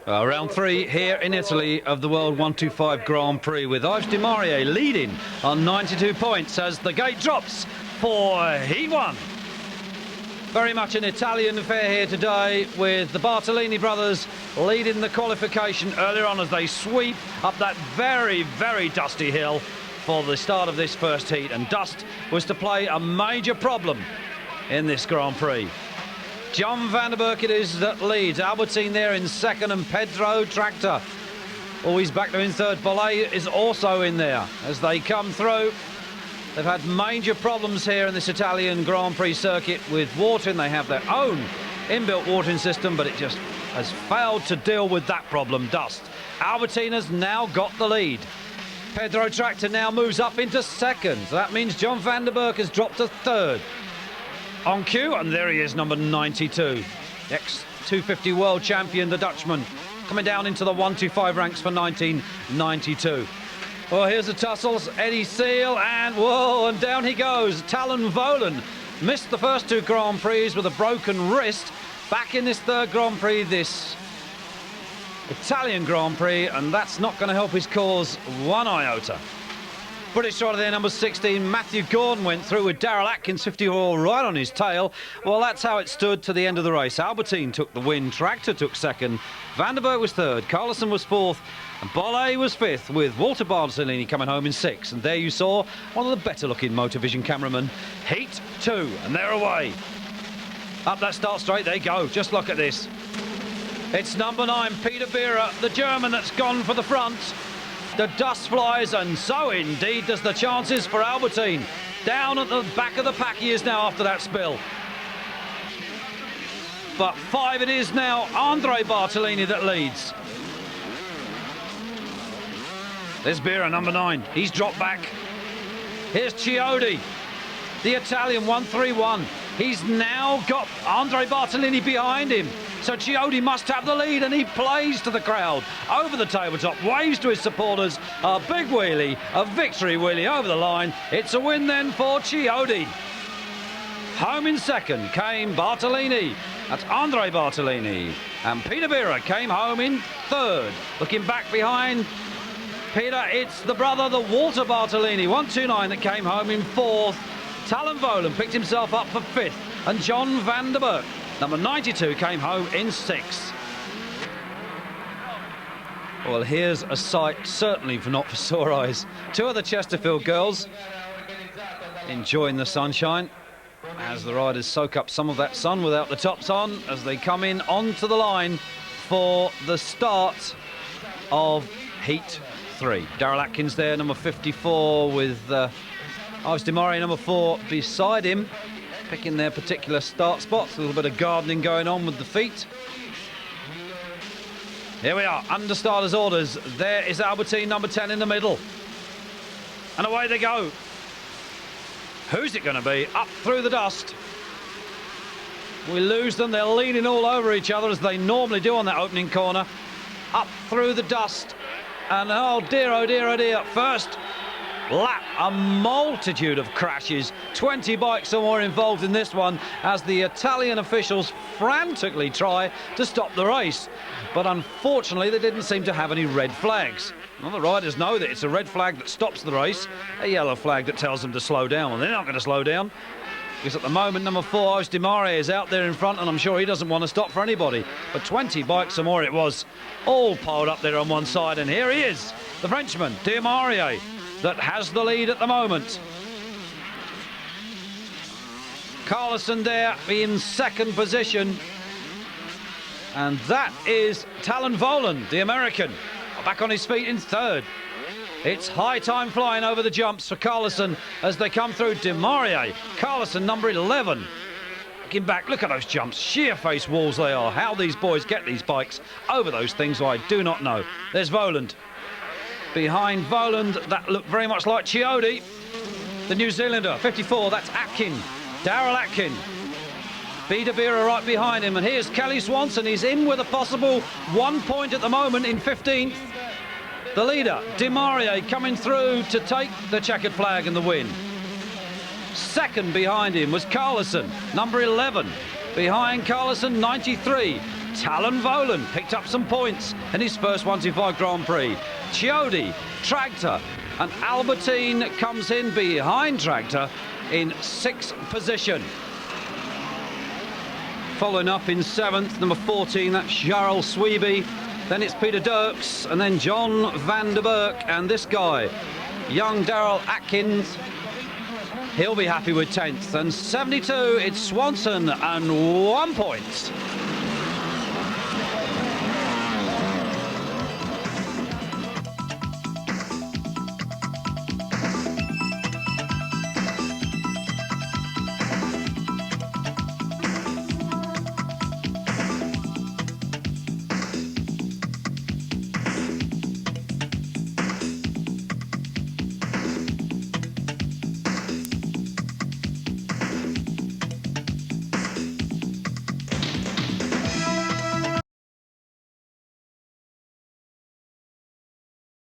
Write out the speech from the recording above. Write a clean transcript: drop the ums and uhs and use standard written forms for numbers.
Round 3 here in Italy of the World 125 Grand Prix, with Yves Di Maria leading on 92 points as the gate drops for Heat 1. Very much an Italian affair here today, with the Bartolini brothers leading the qualification earlier on as they sweep up that very, very dusty hill for the start of this first heat. And dust was to play a major problem in this Grand Prix. John van der Berg it is that leads. ABERTIJN there in second, and PEDRO Tractor always back there in third. Bollé is also in there as they come through. They've had major problems here in this Italian Grand Prix circuit with watering. They have their own inbuilt watering system, but it just has failed to deal with that problem, dust. ABERTIJN has now got the lead. PEDRO Tractor now moves up into second. So that means John van der Berg has dropped to third. On cue, and there he is, number 92. Ex-250 world champion, the Dutchman, coming down into the 125 ranks for 1992. Well, here's the tussles. Eddie Seal, and whoa, and down he goes. Talon Volan missed the first 2 Grand Prix with a broken wrist. Back in this third Grand Prix, this Italian Grand Prix, and that's not going to help his cause one iota. British rider there, number 16, Matthew Gordon, went through with Daryl Atkins, 50 all right on his tail. Well, that's how it stood to the end of the race. ABERTIJN took the win, Tractor took second, Van der Berg was third, Carlson was fourth, and Bollé was fifth, with Walter Bartolini coming home in sixth. And there you saw one of the better-looking Motorvision cameramen. Heat 2, and they're away. Up that start straight, they go. Just look at this. It's number 9, Peter Beera, the German, that's gone for the front. The dust flies, and so indeed does the chances for ABERTIJN. Down at the back of the pack he is now after that spill. But 5 it is now, Andre Bartolini that leads. There's Beera, number 9. He's dropped back. Here's CHIODI, the Italian, 131. He's now got Andre Bartolini behind him. So CHIODI must have the lead, and he plays to the crowd. Over the tabletop, waves to his supporters. A big wheelie, a victory wheelie over the line. It's a win then for CHIODI. Home in second came Bartolini. That's Andre Bartolini. And Peter Beera came home in third. Looking back behind Peter, it's the brother, the Walter Bartolini, 129, that came home in fourth. Talon Volan picked himself up for fifth, and John van der Berg, number 92, came home in sixth. Well, here's a sight certainly not for sore eyes. 2 of the Chesterfield girls enjoying the sunshine as the riders soak up some of that sun without the tops on as they come in onto the line for the start of Heat 3. Daryl Atkins there, number 54, with Yves Di Maria, number 4, beside him, picking their particular start spots. A little bit of gardening going on with the feet. Here we are, under starters' orders. There is ABERTIJN, number 10, in the middle. And away they go. Who's it going to be? Up through the dust. We lose them. They're leaning all over each other as they normally do on that opening corner. Up through the dust. And oh dear, oh dear, oh dear. First lap, a multitude of crashes. 20 bikes or more involved in this one as the Italian officials frantically try to stop the race. But unfortunately, they didn't seem to have any red flags. Well, the riders know that it's a red flag that stops the race, a yellow flag that tells them to slow down. Well, they're not going to slow down, because at the moment, number 4, Yves Di Maria, is out there in front, and I'm sure he doesn't want to stop for anybody. But 20 bikes or more it was, all piled up there on one side, and here he is, the Frenchman, Di Maria, that has the lead at the moment. Carlson there in second position, and that is Talon Volan, the American, back on his feet in third. It's high time flying over the jumps for Carlson as they come through. Di Maria, Carlson, number 11. Looking back, look at those jumps. Sheer face walls they are. How these boys get these bikes over those things, I do not know. There's Voland. Behind Voland, that looked very much like CHIODI. The New Zealander, 54, that's Atkin. Daryl Atkin. Peter Beera right behind him. And here's Kelly Swanson. He's in with a possible 1 point at the moment in 15th. The leader, Di Maria, coming through to take the checkered flag and the win. Second behind him was Carlson, number 11. Behind Carlson, 93. Talon Volan picked up some points in his first 125 Grand Prix. CHIODI, Tractor, and ABERTIJN comes in behind Tractor in 6th position. Following up in 7th, number 14, that's Charles Sweeby. Then it's Peter Dirks, and then John van der Berg, and this guy, young Daryl Atkins. He'll be happy with 10th. And 72, it's Swanson, and 1 point.